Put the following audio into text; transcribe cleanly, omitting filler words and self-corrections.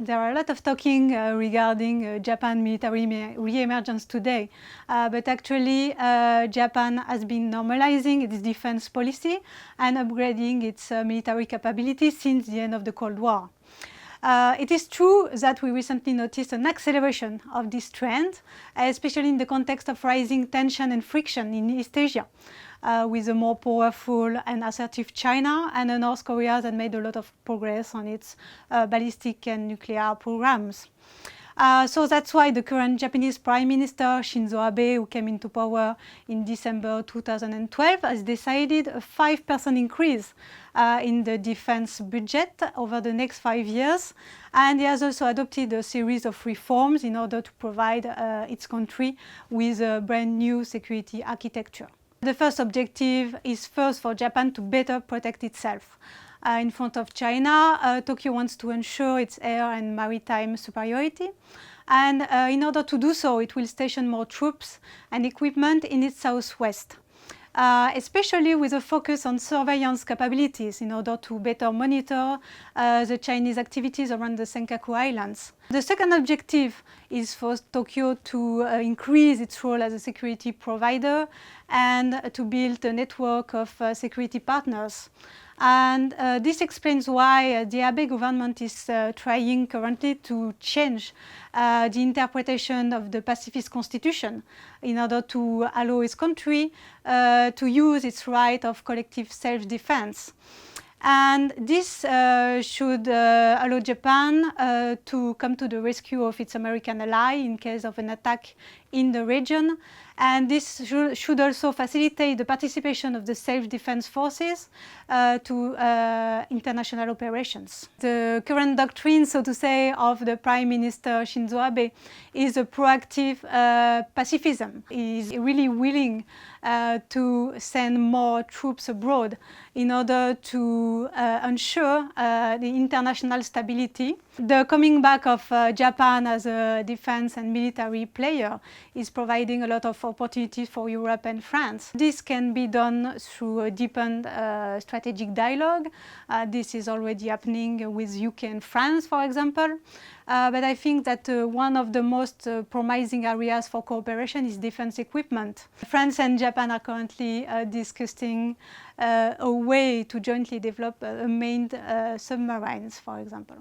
There are a lot of talking regarding Japan military re-emergence today, but actually Japan has been normalizing its defense policy and upgrading its military capabilities since the end of the Cold War. It is true that we recently noticed an acceleration of this trend, especially in the context of rising tension and friction in East Asia, with a more powerful and assertive China and a North Korea that made a lot of progress on its ballistic and nuclear programs. So that's why the current Japanese Prime Minister Shinzo Abe, who came into power in December 2012, has decided a 5% increase in the defense budget over the next 5 years. And he has also adopted a series of reforms in order to provide its country with a brand new security architecture. The first objective is first for Japan to better protect itself. In front of China, Tokyo wants to ensure its air and maritime superiority. And in order to do so, it will station more troops and equipment in its southwest, especially with a focus on surveillance capabilities in order to better monitor the Chinese activities around the Senkaku Islands. The second objective is for Tokyo to increase its role as a security provider and to build a network of security partners. And this explains why the Abe government is trying currently to change the interpretation of the pacifist constitution in order to allow its country to use its right of collective self-defense. And this should allow Japan to come to the rescue of its American ally in case of an attack in the region. And this should also facilitate the participation of the self-defense forces to international operations. The current doctrine, so to say, of the Prime Minister Shinzo Abe is a proactive pacifism. He is really willing to send more troops abroad in order to ensure the international stability. The coming back of Japan as a defense and military player is providing a lot of opportunities for Europe and France. This can be done through a deepened strategic dialogue. This is already happening with UK and France, for example. But I think that one of the most promising areas for cooperation is defense equipment. France and Japan are currently discussing a way to jointly develop unmanned submarines, for example.